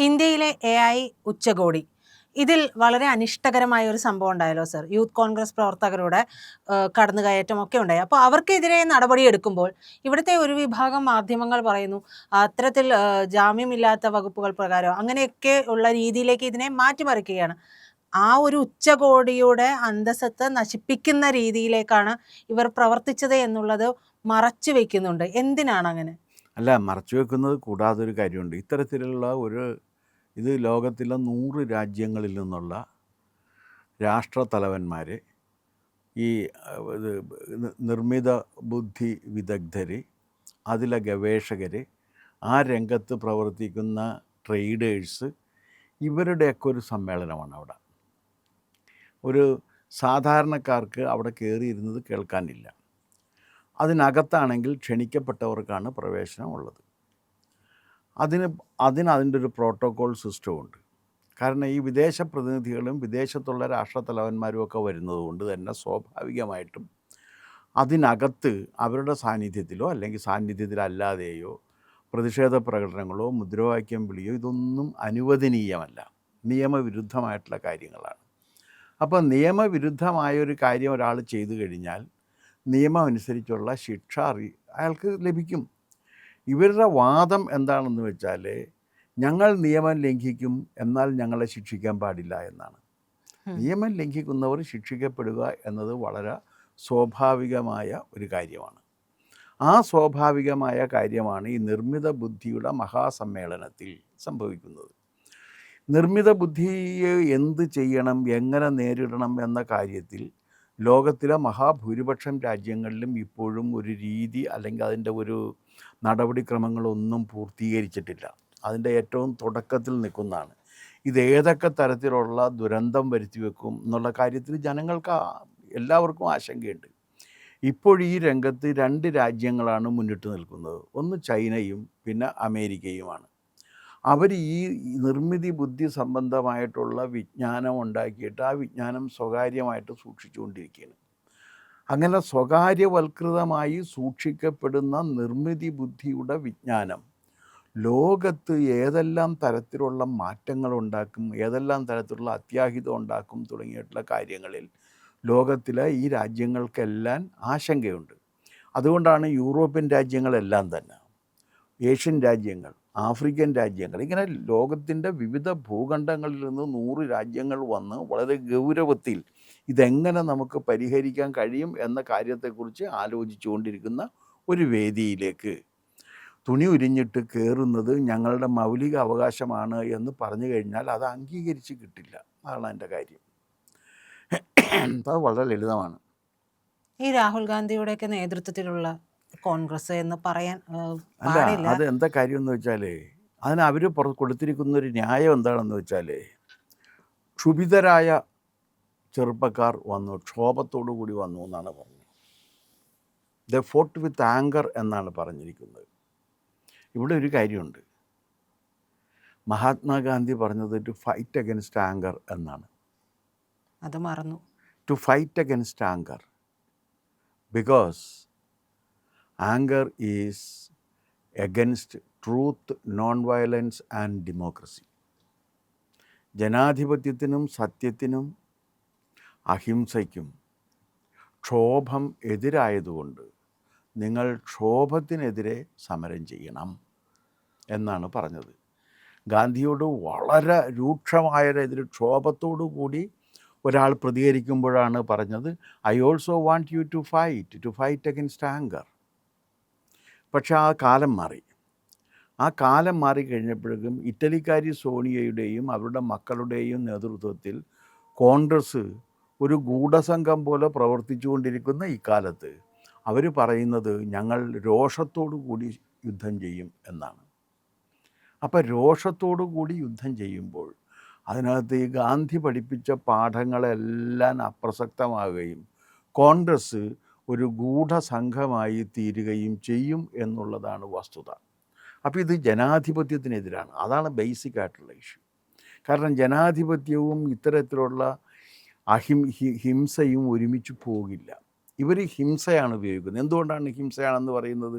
ഇന്ത്യയിലെ AI ഉച്ചകോടി ഇതിൽ വളരെ അനിഷ്ടകരമായ ഒരു സംഭവം ഉണ്ടായല്ലോ സർ. യൂത്ത് കോൺഗ്രസ് പ്രവർത്തകരുടെ കടന്നുകയറ്റം ഒക്കെ ഉണ്ടായി. അപ്പോൾ അവർക്കെതിരെ നടപടിയെടുക്കുമ്പോൾ ഇവിടുത്തെ ഒരു വിഭാഗം മാധ്യമങ്ങൾ പറയുന്നു അത്തരത്തിൽ ജാമ്യമില്ലാത്ത വകുപ്പുകൾ പ്രകാരം അങ്ങനെയൊക്കെ ഉള്ള രീതിയിലേക്ക് ഇതിനെ മാറ്റിമറിക്കുകയാണ്. ആ ഒരു ഉച്ചകോടിയുടെ അന്തസ്സത്ത് നശിപ്പിക്കുന്ന രീതിയിലേക്കാണ് ഇവർ പ്രവർത്തിച്ചത് എന്നുള്ളത് മറച്ചു വെക്കുന്നുണ്ട്. എന്തിനാണ് അങ്ങനെ? അല്ല, മറച്ചു വെക്കുന്നത് കൂടാതെ ഒരു കാര്യമുണ്ട്. ഇത്തരത്തിലുള്ള ഇത് ലോകത്തിലെ 100 രാജ്യങ്ങളിൽ നിന്നുള്ള രാഷ്ട്രത്തലവന്മാർ, ഈ നിർമ്മിത ബുദ്ധി വിദഗ്ധർ, അതിലെ ഗവേഷകർ, ആ രംഗത്ത് പ്രവർത്തിക്കുന്ന ട്രേഡേഴ്സ്, ഇവരുടെയൊക്കെ ഒരു സമ്മേളനമാണ് അവിടെ. ഒരു സാധാരണക്കാർക്ക് അവിടെ കയറിയിരുന്നത് കേൾക്കാനില്ല. അതിനകത്താണെങ്കിൽ ക്ഷണിക്കപ്പെട്ടവർക്കാണ് പ്രവേശനം ഉള്ളത്. അതിൻ്റെ ഒരു പ്രോട്ടോകോൾ സിസ്റ്റമുണ്ട്. കാരണം ഈ വിദേശ പ്രതിനിധികളും വിദേശത്തുള്ള രാഷ്ട്രത്തലവന്മാരും ഒക്കെ വരുന്നത് കൊണ്ട് തന്നെ സ്വാഭാവികമായിട്ടും അതിനകത്ത് അവരുടെ സാന്നിധ്യത്തിലോ അല്ലെങ്കിൽ സാന്നിധ്യത്തിലല്ലാതെയോ പ്രതിഷേധ പ്രകടനങ്ങളോ മുദ്രാവാക്യം വിളിയോ ഇതൊന്നും അനുവദനീയമല്ല, നിയമവിരുദ്ധമായിട്ടുള്ള കാര്യങ്ങളാണ്. അപ്പോൾ നിയമവിരുദ്ധമായൊരു കാര്യം ഒരാൾ ചെയ്തു കഴിഞ്ഞാൽ നിയമം അനുസരിച്ചുള്ള ശിക്ഷ അയാൾക്ക് ലഭിക്കും. ഇവരുടെ വാദം എന്താണെന്ന് വെച്ചാൽ, ഞങ്ങൾ നിയമം ലംഘിക്കും, എന്നാൽ ഞങ്ങളെ ശിക്ഷിക്കാൻ പാടില്ല എന്നാണ്. നിയമം ലംഘിക്കുന്നവർ ശിക്ഷിക്കപ്പെടുക എന്നത് വളരെ സ്വാഭാവികമായ ഒരു കാര്യമാണ്. ആ സ്വാഭാവികമായ കാര്യമാണ് ഈ നിർമ്മിത ബുദ്ധിയുടെ മഹാസമ്മേളനത്തിൽ സംഭവിക്കുന്നത്. നിർമ്മിത ബുദ്ധിയെ എന്ത് ചെയ്യണം, എങ്ങനെ നേരിടണം എന്ന കാര്യത്തിൽ ലോകത്തിലെ മഹാഭൂരിപക്ഷം രാജ്യങ്ങളിലും ഇപ്പോഴും ഒരു രീതി അല്ലെങ്കിൽ അതിൻ്റെ ഒരു നടപടിക്രമങ്ങളൊന്നും പൂർത്തീകരിച്ചിട്ടില്ല. അതിൻ്റെ ഏറ്റവും തുടക്കത്തിൽ നിൽക്കുന്നതാണ്. ഇതേതൊക്കെ തരത്തിലുള്ള ദുരന്തം വരുത്തി വെക്കും എന്നുള്ള കാര്യത്തിൽ ജനങ്ങൾക്ക് എല്ലാവർക്കും ആശങ്കയുണ്ട്. ഇപ്പോൾ ഈ രംഗത്ത് 2 രാജ്യങ്ങളാണ് മുന്നിട്ട് നിൽക്കുന്നത്. ഒന്ന് ചൈനയും പിന്നെ അമേരിക്കയുമാണ്. അവർ ഈ നിർമ്മിതി ബുദ്ധി സംബന്ധമായിട്ടുള്ള വിജ്ഞാനം ഉണ്ടാക്കിയിട്ട് ആ വിജ്ഞാനം സ്വകാര്യമായിട്ട് സൂക്ഷിച്ചുകൊണ്ടിരിക്കുകയാണ്. അങ്ങനെ സ്വകാര്യവൽകൃതമായി സൂക്ഷിക്കപ്പെടുന്ന നിർമ്മിതി ബുദ്ധിയുടെ വിജ്ഞാനം ലോകത്ത് ഏതെല്ലാം തരത്തിലുള്ള മാറ്റങ്ങളുണ്ടാക്കും, ഏതെല്ലാം തരത്തിലുള്ള അത്യാഹിതം ഉണ്ടാക്കും തുടങ്ങിയിട്ടുള്ള കാര്യങ്ങളിൽ ലോകത്തിലെ ഈ രാജ്യങ്ങൾക്കെല്ലാം ആശങ്കയുണ്ട്. അതുകൊണ്ടാണ് യൂറോപ്യൻ രാജ്യങ്ങളെല്ലാം തന്നെ, ഏഷ്യൻ രാജ്യങ്ങൾ, ആഫ്രിക്കൻ രാജ്യങ്ങൾ, ഇങ്ങനെ ലോകത്തിൻ്റെ വിവിധ ഭൂഖണ്ഡങ്ങളിൽ നിന്ന് 100 രാജ്യങ്ങൾ വന്ന് വളരെ ഗൗരവത്തിൽ ഇതെങ്ങനെ നമുക്ക് പരിഹരിക്കാൻ കഴിയും എന്ന കാര്യത്തെക്കുറിച്ച് ആലോചിച്ചുകൊണ്ടിരിക്കുന്ന ഒരു വേദിയിലേക്ക് തുണി ഉരിഞ്ഞിട്ട് കയറുന്നത് ഞങ്ങളുടെ മൗലിക അവകാശമാണ് എന്ന് പറഞ്ഞു കഴിഞ്ഞാൽ അത് അംഗീകരിച്ച് കിട്ടില്ല. അതാണ് എൻ്റെ കാര്യം. അത് വളരെ ലളിതമാണ്. ഈ രാഹുൽ ഗാന്ധിയുടെയൊക്കെ നേതൃത്വത്തിലുള്ള കോൺഗ്രസ് എന്ന് പറയാൻ അല്ല, അത് എന്താ കാര്യം എന്ന് വെച്ചാൽ, അതിന് അവർ കൊടുത്തിരിക്കുന്നൊരു ന്യായം എന്താണെന്ന് വെച്ചാൽ, ക്ഷുഭിതരായ ചെറുപ്പക്കാർ വന്നു, ക്ഷോഭത്തോടു കൂടി വന്നു എന്നാണ് പറഞ്ഞത്. ദ ഫോട്ട് വിത്ത് ആങ്കർ എന്നാണ് പറഞ്ഞിരിക്കുന്നത്. ഇവിടെ ഒരു കാര്യമുണ്ട്. മഹാത്മാഗാന്ധി പറഞ്ഞത് ടു ഫൈറ്റ് അഗൻസ്റ്റ് ആങ്കർ എന്നാണ്. അത് മറന്നു. To fight against anger, because anger is against truth, non-violence and democracy. ജനാധിപത്യത്തിനും സത്യത്തിനും അഹിംസയ്ക്കും ക്ഷോഭം എതിരായതുകൊണ്ട് നിങ്ങൾ ക്ഷോഭത്തിനെതിരെ സമരം ചെയ്യണം എന്നാണ് പറഞ്ഞത്. ഗാന്ധിയോട് വളരെ രൂക്ഷമായതിൽ ക്ഷോഭത്തോടു കൂടി ഒരാൾ പ്രതികരിക്കുമ്പോഴാണ് പറഞ്ഞത്, I also want you to fight against anger. പക്ഷേ ആ കാലം മാറി. ആ കാലം മാറിക്കഴിഞ്ഞപ്പോഴേക്കും ഇറ്റലിക്കാരി സോണിയയുടെയും അവരുടെ മക്കളുടെയും നേതൃത്വത്തിൽ കോൺഗ്രസ് ഒരു ഗൂഢസംഘം പോലെ പ്രവർത്തിച്ചുകൊണ്ടിരിക്കുന്ന ഇക്കാലത്ത് അവർ പറയുന്നത് ഞങ്ങൾ രോഷത്തോടു കൂടി യുദ്ധം ചെയ്യും എന്നാണ്. അപ്പോൾ രോഷത്തോടു കൂടി യുദ്ധം ചെയ്യുമ്പോൾ അതിനകത്ത് ഈ ഗാന്ധി പഠിപ്പിച്ച പാഠങ്ങളെല്ലാം അപ്രസക്തമാകുകയും കോൺഗ്രസ് ഒരു ഗൂഢസംഘമായി തീരുകയും ചെയ്യും എന്നുള്ളതാണ് വസ്തുത. അപ്പോൾ ഇത് ജനാധിപത്യത്തിനെതിരാണ്. അതാണ് ബേസിക് ആയിട്ടുള്ള ഇഷ്യൂ. കാരണം ജനാധിപത്യവും ഇത്തരത്തിലുള്ള ഹിംസയും ഒരുമിച്ച് പോകില്ല. ഇവർ ഹിംസയാണ് ഉപയോഗിക്കുന്നത്. എന്തുകൊണ്ടാണ് ഹിംസയാണെന്ന് പറയുന്നത്?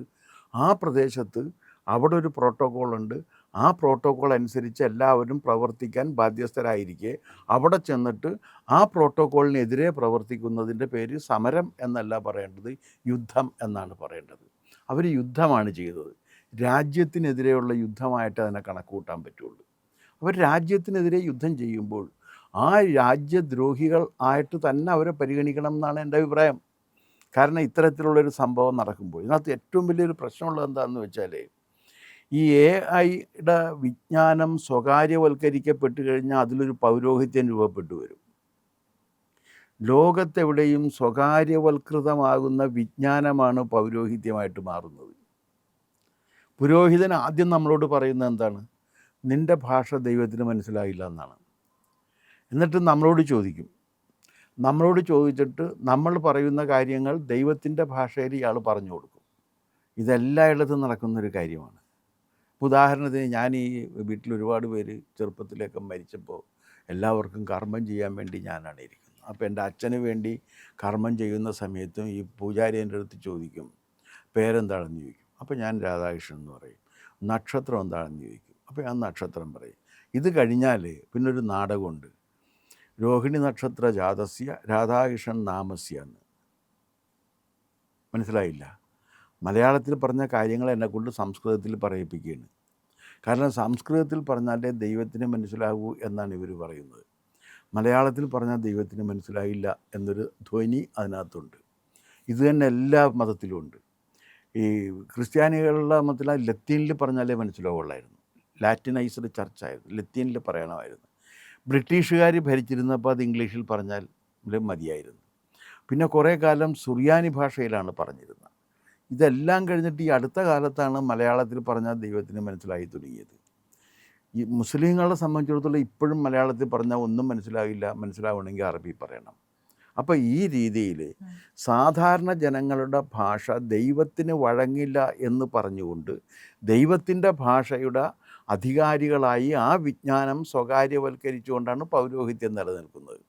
ആ പ്രദേശത്ത് അവിടെ ഒരു പ്രോട്ടോക്കോളുണ്ട്. ആ പ്രോട്ടോക്കോൾ അനുസരിച്ച് എല്ലാവരും പ്രവർത്തിക്കാൻ ബാധ്യസ്ഥരായിരിക്കെ അവിടെ ചെന്നിട്ട് ആ പ്രോട്ടോക്കോളിനെതിരെ പ്രവർത്തിക്കുന്നതിൻ്റെ പേര് സമരം എന്നല്ല പറയേണ്ടത്, യുദ്ധം എന്നാണ് പറയേണ്ടത്. അവർ യുദ്ധമാണ് ചെയ്തത്. രാജ്യത്തിനെതിരെയുള്ള യുദ്ധമായിട്ട് അതിനെ കണക്കുകൂട്ടാൻ പറ്റുള്ളൂ. അവർ രാജ്യത്തിനെതിരെ യുദ്ധം ചെയ്യുമ്പോൾ ആ രാജ്യദ്രോഹികൾ ആയിട്ട് തന്നെ അവരെ പരിഗണിക്കണം എന്നാണ് എൻ്റെ അഭിപ്രായം. കാരണം ഇത്തരത്തിലുള്ളൊരു സംഭവം നടക്കുമ്പോൾ ഇതിനകത്ത് ഏറ്റവും വലിയൊരു പ്രശ്നമുള്ളത് എന്താണെന്ന് വെച്ചാൽ, ഈ AI-യുടെ വിജ്ഞാനം സ്വകാര്യവൽക്കരിക്കപ്പെട്ട് കഴിഞ്ഞാൽ അതിലൊരു പൗരോഹിത്യം രൂപപ്പെട്ടു വരും. ലോകത്തെവിടെയും സ്വകാര്യവൽകൃതമാകുന്ന വിജ്ഞാനമാണ് പൗരോഹിത്യമായിട്ട് മാറുന്നത്. പുരോഹിതൻ ആദ്യം നമ്മളോട് പറയുന്നത് എന്താണ്? നിൻ്റെ ഭാഷ ദൈവത്തിന് മനസ്സിലായില്ല എന്നാണ്. എന്നിട്ട് നമ്മളോട് ചോദിക്കും. നമ്മളോട് ചോദിച്ചിട്ട് നമ്മൾ പറയുന്ന കാര്യങ്ങൾ ദൈവത്തിൻ്റെ ഭാഷയിൽ ഇയാൾ പറഞ്ഞു കൊടുക്കും. ഇതെല്ലായിടത്തും നടക്കുന്നൊരു കാര്യമാണ്. ഉദാഹരണത്തിന് ഞാൻ ഈ വീട്ടിൽ ഒരുപാട് പേര് ചെറുപ്പത്തിലൊക്കെ മരിച്ചപ്പോൾ എല്ലാവർക്കും കർമ്മം ചെയ്യാൻ വേണ്ടി ഞാനാണ് ഇരിക്കുന്നത്. അപ്പോൾ എൻ്റെ അച്ഛന് വേണ്ടി കർമ്മം ചെയ്യുന്ന സമയത്തും ഈ പൂജാരി എൻ്റെ അടുത്ത് ചോദിക്കും, പേരെന്താണെന്ന് ചോദിക്കും. അപ്പോൾ ഞാൻ രാധാകൃഷ്ണൻ എന്ന് പറയും. നക്ഷത്രം എന്താണെന്ന് ചോദിക്കും. അപ്പോൾ ഞാൻ നക്ഷത്രം പറയും. ഇത് കഴിഞ്ഞാൽ പിന്നൊരു നാടകമുണ്ട്, രോഹിണി നക്ഷത്ര ജാതസ്യ രാധാകൃഷ്ണൻ നാമസ്യ എന്ന്. മനസ്സിലായില്ല? മലയാളത്തിൽ പറഞ്ഞ കാര്യങ്ങൾ എന്നെക്കൊണ്ട് സംസ്കൃതത്തിൽ പറയിപ്പിക്കുകയാണ്. കാരണം സംസ്കൃതത്തിൽ പറഞ്ഞാലേ ദൈവത്തിന് മനസ്സിലാകൂ എന്നാണ് ഇവർ പറയുന്നത്. മലയാളത്തിൽ പറഞ്ഞാൽ ദൈവത്തിന് മനസ്സിലായില്ല എന്നൊരു ധ്വനി അതിനകത്തുണ്ട്. ഇത് തന്നെ എല്ലാ മതത്തിലും ഉണ്ട്. ഈ ക്രിസ്ത്യാനികളുടെ മതത്തിൽ ലത്തീനിൽ പറഞ്ഞാലേ മനസ്സിലാവുള്ളായിരുന്നു. ലാറ്റിനൈസ്ഡ് ചർച്ചായിരുന്നു, ലത്തീനിൽ പറയണമായിരുന്നു. ബ്രിട്ടീഷുകാർ ഭരിച്ചിരുന്നപ്പോൾ അത് ഇംഗ്ലീഷിൽ പറഞ്ഞാൽ മതിയായിരുന്നു. പിന്നെ കുറേ കാലം സുറിയാനി ഭാഷയിലാണ് പറഞ്ഞിരുന്നത്. ഇതെല്ലാം കഴിഞ്ഞിട്ട് ഈ അടുത്ത കാലത്താണ് മലയാളത്തിൽ പറഞ്ഞാൽ ദൈവത്തിന് മനസ്സിലായി തുടങ്ങിയത്. ഈ മുസ്ലിങ്ങളെ സംബന്ധിച്ചിടത്തോളം ഇപ്പോഴും മലയാളത്തിൽ പറഞ്ഞാൽ ഒന്നും മനസ്സിലാകില്ല, മനസ്സിലാവണമെങ്കിൽ അറബി പറയണം. അപ്പോൾ ഈ രീതിയിൽ സാധാരണ ജനങ്ങളുടെ ഭാഷ ദൈവത്തിന് വഴങ്ങില്ല എന്ന് പറഞ്ഞുകൊണ്ട് ദൈവത്തിൻ്റെ ഭാഷയുടെ അധികാരികളായി ആ വിജ്ഞാനം സ്വകാര്യവൽക്കരിച്ചുകൊണ്ടാണ് പൗരോഹിത്യം നിലനിൽക്കുന്നത്.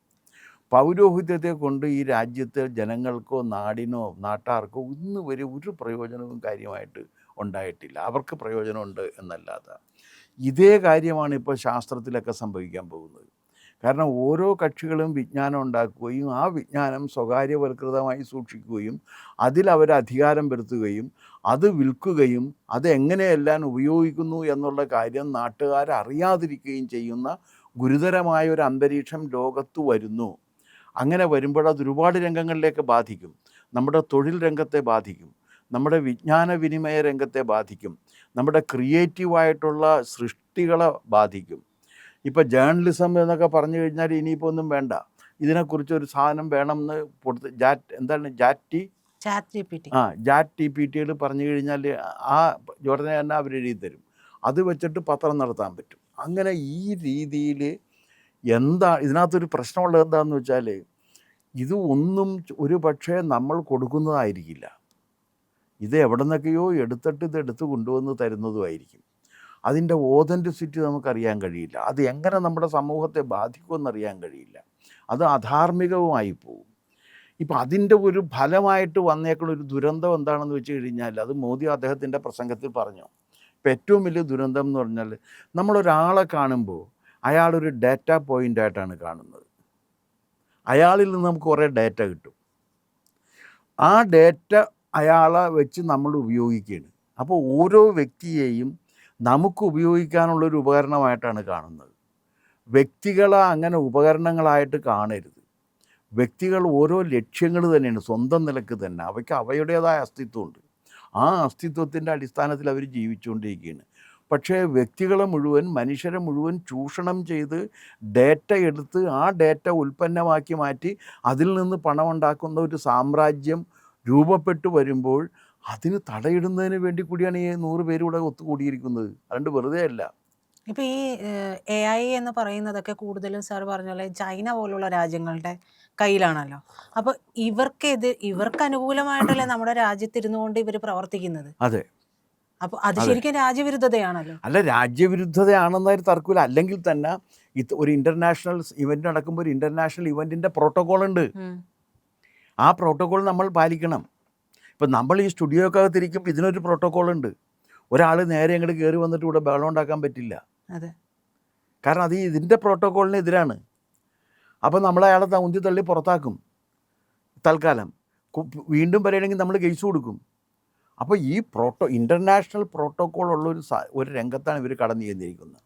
പൗരോഹിത്യത്തെ കൊണ്ട് ഈ രാജ്യത്തെ ജനങ്ങൾക്കോ നാടിനോ നാട്ടാർക്കോ ഇന്ന് വരെ ഒരു പ്രയോജനവും കാര്യമായിട്ട് ഉണ്ടായിട്ടില്ല. അവർക്ക് പ്രയോജനമുണ്ട് എന്നല്ലാതെ. ഇതേ കാര്യമാണ് ഇപ്പോൾ ശാസ്ത്രത്തിലൊക്കെ സംഭവിക്കാൻ പോകുന്നത്. കാരണം ഓരോ കക്ഷികളും വിജ്ഞാനം ഉണ്ടാക്കുകയും ആ വിജ്ഞാനം സ്വകാര്യവൽകൃതമായി സൂക്ഷിക്കുകയും അതിലവർ അധികാരം വരുത്തുകയും അത് വിൽക്കുകയും അതെങ്ങനെയെല്ലാം ഉപയോഗിക്കുന്നു എന്നുള്ള കാര്യം നാട്ടുകാരറിയാതിരിക്കുകയും ചെയ്യുന്ന ഗുരുതരമായ ഒരു അന്തരീക്ഷം ലോകത്ത് വരുന്നു. അങ്ങനെ വരുമ്പോൾ അത് ഒരുപാട് രംഗങ്ങളിലേക്ക് ബാധിക്കും. നമ്മുടെ തൊഴിൽ രംഗത്തെ ബാധിക്കും, നമ്മുടെ വിജ്ഞാന വിനിമയ രംഗത്തെ ബാധിക്കും, നമ്മുടെ ക്രിയേറ്റീവായിട്ടുള്ള സൃഷ്ടികളെ ബാധിക്കും. ഇപ്പോൾ ജേർണലിസം എന്നൊക്കെ പറഞ്ഞു കഴിഞ്ഞാൽ ഇനിയിപ്പോൾ ഒന്നും വേണ്ട, ഇതിനെക്കുറിച്ചൊരു സാധനം വേണമെന്ന് ചാറ്റ് GPT പറഞ്ഞു കഴിഞ്ഞാൽ ആ ഉടനെ തന്നെ അവരെഴുതി തരും. അത് വെച്ചിട്ട് പത്രം നടത്താൻ പറ്റും. അങ്ങനെ ഈ രീതിയിൽ ഇതിനകത്തൊരു പ്രശ്നമുള്ളത് എന്താണെന്ന് വെച്ചാൽ, ഇത് ഒന്നും ഒരു പക്ഷേ നമ്മൾ കൊടുക്കുന്നതായിരിക്കില്ല. ഇത് എവിടെ നിന്നൊക്കെയോ എടുത്തിട്ട് ഇത് എടുത്ത് കൊണ്ടുവന്ന് തരുന്നതുമായിരിക്കും. അതിൻ്റെ ഓതൻറ്റിസിറ്റി നമുക്കറിയാൻ കഴിയില്ല. അത് എങ്ങനെ നമ്മുടെ സമൂഹത്തെ ബാധിക്കുമെന്നറിയാൻ കഴിയില്ല. അത് അധാർമികവുമായി പോകും. ഇപ്പം അതിൻ്റെ ഒരു ഫലമായിട്ട് വന്നേക്കുന്ന ഒരു ദുരന്തം എന്താണെന്ന് വെച്ച് കഴിഞ്ഞാൽ, അത് മോദി അദ്ദേഹത്തിൻ്റെ പ്രസംഗത്തിൽ പറഞ്ഞു. ഇപ്പം ഏറ്റവും വലിയ ദുരന്തം എന്ന് പറഞ്ഞാൽ, നമ്മളൊരാളെ കാണുമ്പോൾ അയാളൊരു ഡാറ്റ പോയിൻ്റായിട്ടാണ് കാണുന്നത്. അയാളിൽ നിന്ന് നമുക്ക് കുറേ ഡാറ്റ കിട്ടും. ആ ഡാറ്റ അയാളെ വെച്ച് നമ്മൾ ഉപയോഗിക്കുകയാണ്. അപ്പോൾ ഓരോ വ്യക്തിയെയും നമുക്ക് ഉപയോഗിക്കാനുള്ളൊരു ഉപകരണമായിട്ടാണ് കാണുന്നത്. വ്യക്തികളെ അങ്ങനെ ഉപകരണങ്ങളായിട്ട് കാണരുത്. വ്യക്തികൾ ഓരോ ലക്ഷ്യങ്ങൾ തന്നെയാണ്, സ്വന്തം നിലക്ക് തന്നെ. അവയ്ക്ക് അവയുടേതായ അസ്തിത്വമുണ്ട്. ആ അസ്തിത്വത്തിൻ്റെ അടിസ്ഥാനത്തിൽ അവർ ജീവിച്ചുകൊണ്ടിരിക്കുകയാണ്. പക്ഷേ വ്യക്തികളെ മുഴുവൻ, മനുഷ്യരെ മുഴുവൻ ചൂഷണം ചെയ്ത് ഡേറ്റ എടുത്ത് ആ ഡേറ്റ ഉൽപ്പന്നമാക്കി മാറ്റി അതിൽ നിന്ന് പണമുണ്ടാക്കുന്ന ഒരു സാമ്രാജ്യം രൂപപ്പെട്ടു വരുമ്പോൾ അതിന് തടയിടുന്നതിന് വേണ്ടി കൂടിയാണ് ഈ 100 പേര് ഇവിടെ ഒത്തുകൂടിയിരിക്കുന്നത്. അതുകൊണ്ട് വെറുതെ അല്ല. ഇപ്പോൾ ഈ AI എന്ന് പറയുന്നതൊക്കെ കൂടുതലും സാർ പറഞ്ഞ പോലെ ചൈന പോലുള്ള രാജ്യങ്ങളുടെ കയ്യിലാണല്ലോ. അപ്പോൾ ഇവർക്ക് അനുകൂലമായിട്ടല്ലേ നമ്മുടെ രാജ്യത്തിരുന്നു കൊണ്ട് ഇവർ പ്രവർത്തിക്കുന്നത്. അതെ. അപ്പോൾ അത് ശരിക്കും രാജ്യവിരുദ്ധതയാണല്ലോ. അല്ല, രാജ്യവിരുദ്ധതയാണെന്നൊരു തർക്കമില്ല. അല്ലെങ്കിൽ തന്നെ ഒരു ഇൻ്റർനാഷണൽ ഇവൻ്റ് നടക്കുമ്പോൾ ഒരു ഇൻ്റർനാഷണൽ ഇവൻറ്റിൻ്റെ പ്രോട്ടോക്കോൾ ഉണ്ട്. ആ പ്രോട്ടോക്കോൾ നമ്മൾ പാലിക്കണം. ഇപ്പം നമ്മൾ ഈ സ്റ്റുഡിയോക്കകത്തിരിക്കുമ്പോൾ ഇതിനൊരു പ്രോട്ടോക്കോൾ ഉണ്ട്. ഒരാൾ നേരെ അങ്ങോട്ട് കയറി വന്നിട്ട് ഇവിടെ ബഹളം ഉണ്ടാക്കാൻ പറ്റില്ല. അതെ. കാരണം അത് ഇതിൻ്റെ പ്രോട്ടോക്കോളിനെതിരാണ്. അപ്പോൾ നമ്മൾ അയാളെ ഉന്തി തള്ളി പുറത്താക്കും തൽക്കാലം. വീണ്ടും പറയണമെങ്കിൽ നമ്മൾ കേസ് കൊടുക്കും. അപ്പോൾ ഈ ഇൻ്റർനാഷണൽ പ്രോട്ടോക്കോൾ ഉള്ള ഒരു രംഗത്താണ് ഇവർ കടന്നു ചെന്നിരിക്കുന്നത്.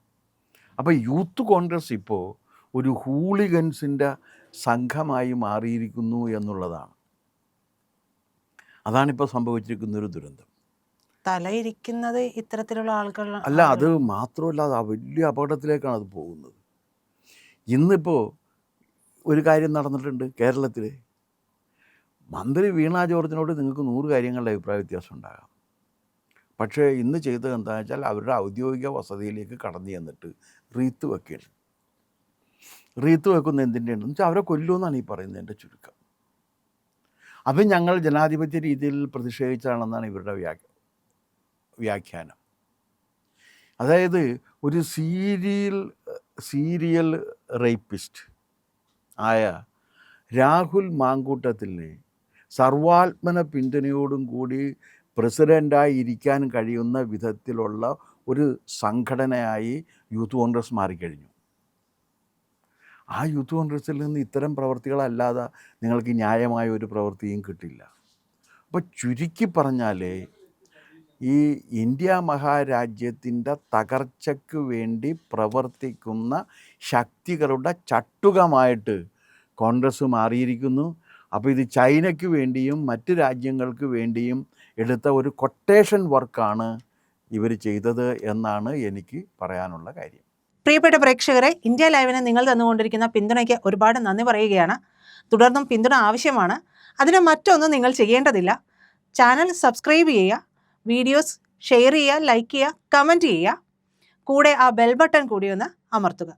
അപ്പോൾ യൂത്ത് കോൺഗ്രസ് ഇപ്പോൾ ഒരു ഹൂളിഗൻസിൻ്റെ സംഘമായി മാറിയിരിക്കുന്നു എന്നുള്ളതാണ്. അതാണിപ്പോൾ സംഭവിച്ചിരിക്കുന്നൊരു ദുരന്തം. തലയിരിക്കുന്നത് ഇത്തരത്തിലുള്ള ആളുകൾ അല്ല, അത് മാത്രമല്ല, അത് വലിയ അപകടത്തിലേക്കാണ് അത് പോകുന്നത്. ഇന്നിപ്പോൾ ഒരു കാര്യം നടന്നിട്ടുണ്ട് കേരളത്തിൽ. മന്ത്രി വീണ ജോർജിനോട് നിങ്ങൾക്ക് 100 കാര്യങ്ങളുടെ അഭിപ്രായ വ്യത്യാസം ഉണ്ടാകാം. പക്ഷേ ഇന്ന് ചെയ്തത് എന്താണെന്ന് വെച്ചാൽ അവരുടെ ഔദ്യോഗിക വസതിയിലേക്ക് കടന്നു ചെന്നിട്ട് റീത്ത് വെക്കുകയാണ്. റീത്ത് വെക്കുന്ന എന്തിൻ്റെയാണെന്ന് വെച്ചാൽ അവരെ കൊല്ലുമെന്നാണ് ഈ പറയുന്നതിൻ്റെ ചുരുക്കം. അത് ഞങ്ങൾ ജനാധിപത്യ രീതിയിൽ പ്രതിഷേധിച്ചാണെന്നാണ് ഇവരുടെ വ്യാഖ്യാനം. അതായത് ഒരു സീരിയൽ റേപ്പിസ്റ്റ് ആയ രാഹുൽ മാങ്കൂട്ടത്തിലിനെ സർവാത്മന പിന്തുണയോടും കൂടി പ്രസിഡൻ്റായി ഇരിക്കാൻ കഴിയുന്ന വിധത്തിലുള്ള ഒരു സംഘടനയായി യൂത്ത് കോൺഗ്രസ് മാറിക്കഴിഞ്ഞു. ആ യൂത്ത് കോൺഗ്രസ്സിൽ നിന്ന് ഇത്തരം പ്രവർത്തികളല്ലാതെ നിങ്ങൾക്ക് ന്യായമായ ഒരു പ്രവൃത്തിയും കിട്ടില്ല. അപ്പോൾ ചുരുക്കി പറഞ്ഞാൽ ഈ ഇന്ത്യ മഹാരാജ്യത്തിൻ്റെ തകർച്ചയ്ക്ക് വേണ്ടി പ്രവർത്തിക്കുന്ന ശക്തികളുടെ ചട്ടുകമായിട്ട് കോൺഗ്രസ് മാറിയിരിക്കുന്നു. അപ്പോൾ ഇത് ചൈനയ്ക്ക് വേണ്ടിയും മറ്റ് രാജ്യങ്ങൾക്ക് വേണ്ടിയും എടുത്ത ഒരു കൊട്ടേഷൻ വർക്കാണ് ഇവർ ചെയ്തത് എന്നാണ് എനിക്ക് പറയാനുള്ള കാര്യം. പ്രിയപ്പെട്ട പ്രേക്ഷകരെ, ഇന്ത്യ ലൈവിന് നിങ്ങൾ തന്നുകൊണ്ടിരിക്കുന്ന പിന്തുണയ്ക്ക് ഒരുപാട് നന്ദി പറയുകയാണ്. തുടർന്നും പിന്തുണ ആവശ്യമാണ്. അതിന് മറ്റൊന്നും നിങ്ങൾ ചെയ്യേണ്ടതില്ല. ചാനൽ സബ്സ്ക്രൈബ് ചെയ്യുക, വീഡിയോസ് ഷെയർ ചെയ്യുക, ലൈക്ക് ചെയ്യുക, കമൻറ്റ് ചെയ്യുക. കൂടെ ആ ബെൽ ബട്ടൺ കൂടി ഒന്ന് അമർത്തുക.